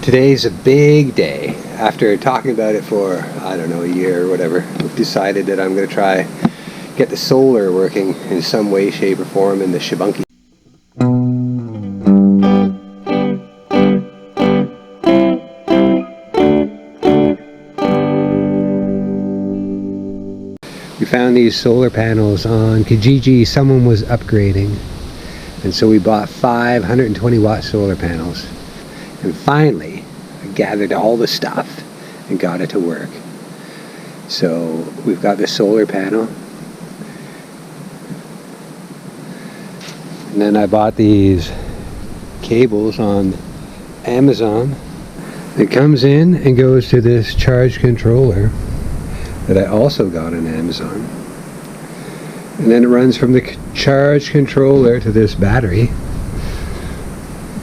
Today's a big day. After talking about it for, I don't know, a year or whatever, we've decided that I'm going to try get the solar working in some way, shape, or form in the Shibunki. We found these solar panels on Kijiji. Someone was upgrading, and so we bought 520 watt solar panels. And finally, I gathered all the stuff and got it to work. So we've got this solar panel. And then I bought these cables on Amazon. It comes in and goes to this charge controller that I also got on Amazon. And then it runs from the charge controller to this battery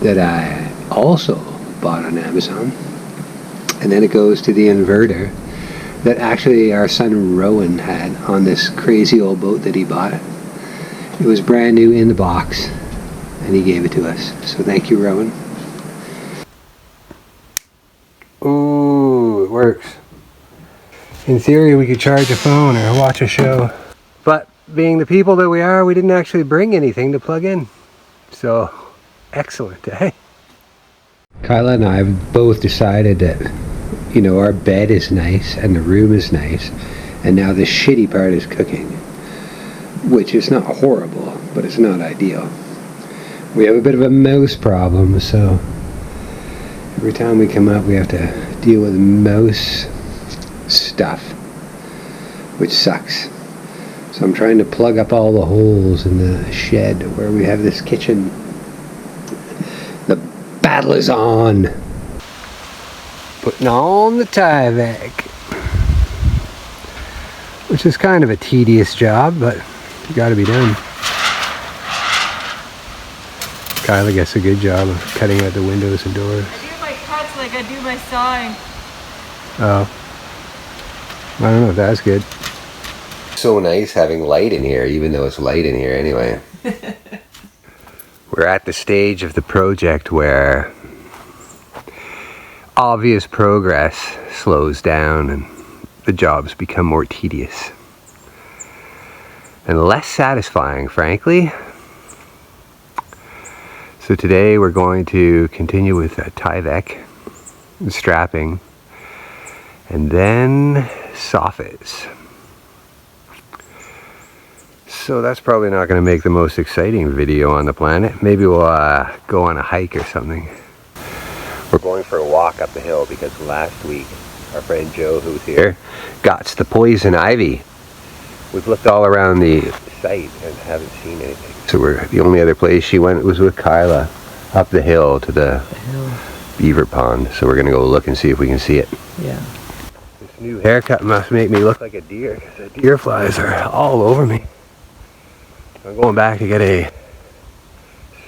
that I also bought on Amazon, and then it goes to the inverter that actually our son Rowan had on this crazy old boat that he bought. It was brand new in the box and he gave it to us, so thank you, Rowan. Ooh, it works. In theory we could charge a phone or watch a show, but being the people that we are, we didn't actually bring anything to plug in. So excellent, eh? Kyla and I have both decided that, you know, our bed is nice and the room is nice, and now the shitty part is cooking, which is not horrible, but it's not ideal. We have a bit of a mouse problem, so every time we come up we have to deal with mouse stuff, which sucks. So I'm trying to plug up all the holes in the shed where we have this kitchen. The battle is on. Putting on the Tyvek, which is kind of a tedious job, but it got to be done. Kyla gets a good job of cutting out the windows and doors. I do my cuts like I do my sawing. Oh, I don't know if that's good. So nice having light in here, even though it's light in here anyway. We're at the stage of the project where obvious progress slows down and the jobs become more tedious and less satisfying, frankly. So today we're going to continue with Tyvek and strapping, and then soffits. So that's probably not going to make the most exciting video on the planet. Maybe we'll go on a hike or something. We're going for a walk up the hill because last week our friend Joe, who's here, got the poison ivy. We've looked all around the site and haven't seen anything. So the only other place she went was with Kyla up the hill to the beaver pond. So we're going to go look and see if we can see it. Yeah. This new haircut must make me look like a deer because the deer flies are all over me. I'm going back to get a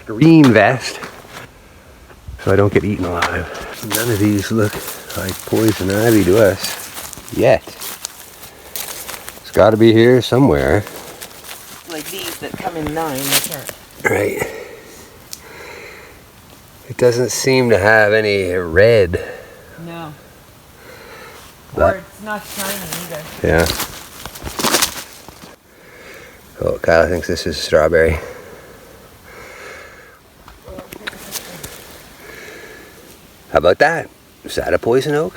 screen vest so I don't get eaten alive. None of these look like poison ivy to us yet. It's got to be here somewhere. Like these that come in 9, they can't. Right. It doesn't seem to have any red. No. But, or it's not shiny either. Yeah. Oh, Kyle thinks this is strawberry. How about that? Is that a poison oak?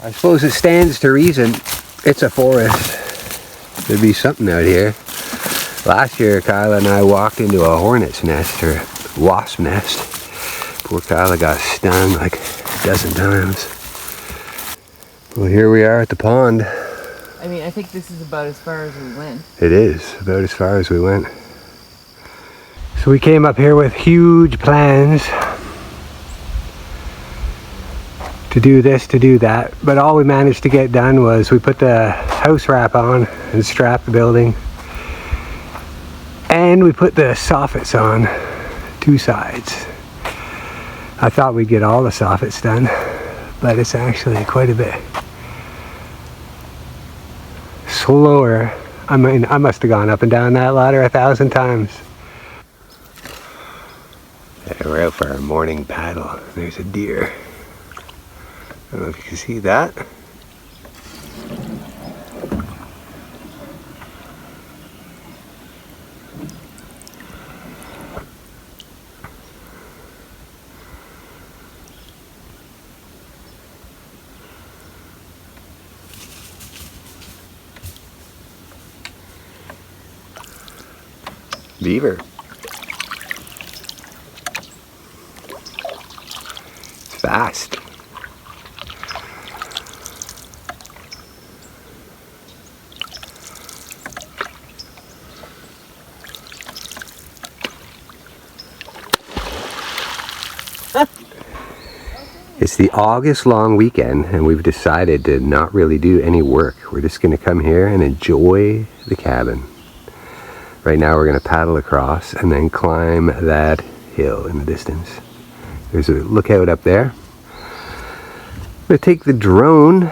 I suppose it stands to reason. It's a forest. There'd be something out here. Last year, Kyla and I walked into a hornet's nest, or wasp nest. Poor Kyla got stung like a dozen times. Well, here we are at the pond. I mean, I think this is about as far as we went. It is about as far as we went. So we came up here with huge plans to do this, to do that, but all we managed to get done was we put the house wrap on and strapped the building, and we put the soffits on 2 sides. I thought we'd get all the soffits done, but it's actually quite a bit slower. I mean, I must have gone up and down that ladder 1,000 times. And we're out for our morning paddle. There's a deer. I don't know if you can see that. Beaver. It's fast. It's the August long weekend and we've decided to not really do any work. We're just going to come here and enjoy the cabin. Right now we're going to paddle across and then climb that hill in the distance. There's a lookout up there. I'm going to take the drone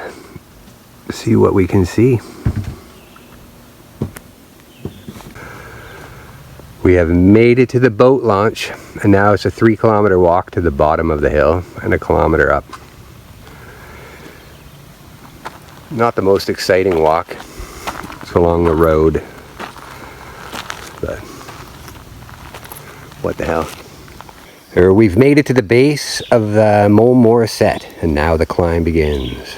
to see what we can see. We have made it to the boat launch and now it's a 3-kilometer walk to the bottom of the hill and a kilometer up. Not the most exciting walk. It's along the road. But what the hell. We've made it to the base of the Mont Morissette and now the climb begins.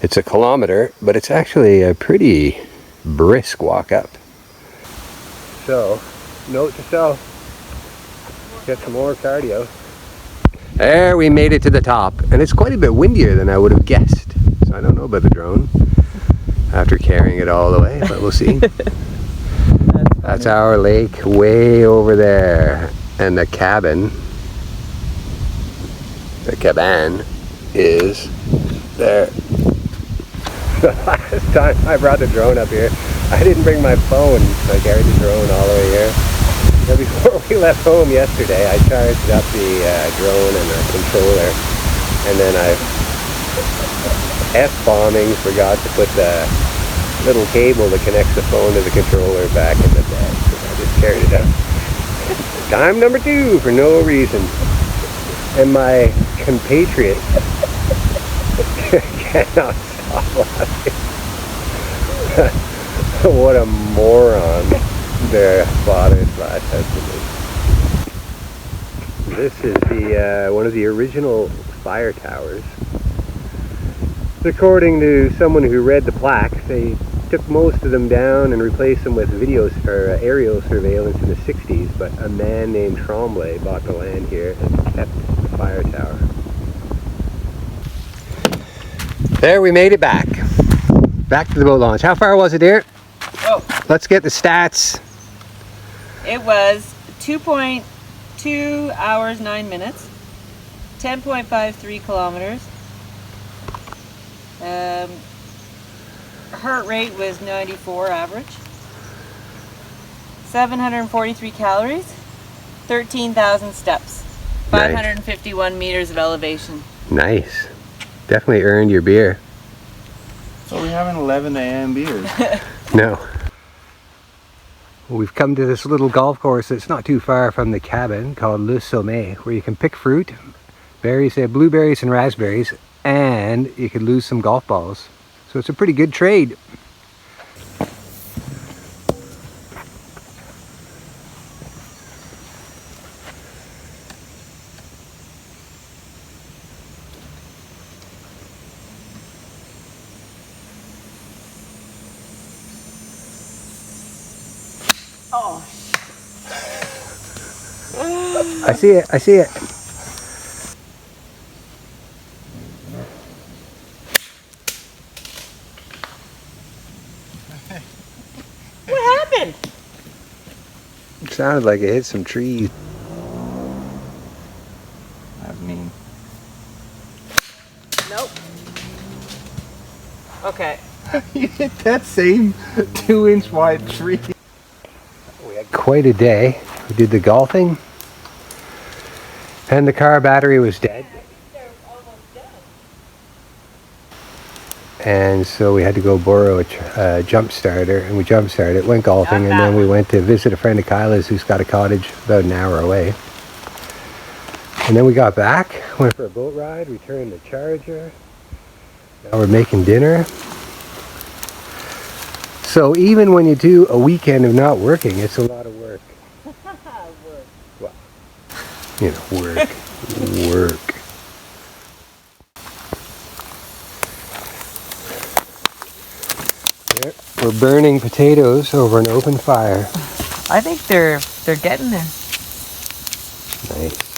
It's a kilometer, but it's actually a pretty brisk walk up. So, note to self, get some more cardio. There, we made it to the top and it's quite a bit windier than I would have guessed. So I don't know about the drone after carrying it all the way, but we'll see. That's our lake way over there, and the cabin, the cabin, is there. The last time I brought the drone up here, I didn't bring my phone, so I carried the drone all the way here. Now before we left home yesterday, I charged up the drone and the controller, and then I F-bombing forgot to put the little cable that connects the phone to the controller back in the bag, so I just carried it out. Time number 2 for no reason. And my compatriot cannot stop laughing. What a moron their father/husband is. This is the one of the original fire towers. According to someone who read the plaque, they took most of them down and replaced them with aerial surveillance in the 60s, but a man named Tremblay bought the land here and kept the fire tower. There, we made it back. Back to the boat launch. How far was it, dear? Oh. Let's get the stats. It was 2.2 hours, 9 minutes, 10.53 kilometers. Heart rate was 94 average. 743 calories, 13,000 steps, 551 meters of elevation. Nice. Definitely earned your beer. So we have an 11 a.m. beer. No. Well, we've come to this little golf course that's not too far from the cabin called Le Sommet, where you can pick fruit, berries, blueberries and raspberries, and you could lose some golf balls. So it's a pretty good trade. Oh. I see it, I see it. What happened? It sounded like it hit some trees. I mean, Nope. Okay. you hit that same 2-inch wide tree. We had quite a day. We did the golfing, and the car battery was dead. And so we had to go borrow a jump starter, and we jump started it, went golfing, and then we went to visit a friend of Kyla's who's got a cottage about an hour away. And then we got back, went for a boat ride, returned the charger. Now we're making dinner. So even when you do a weekend of not working, it's a lot of work. Well, you know, work. There, we're burning potatoes over an open fire. I think they're getting there. Nice.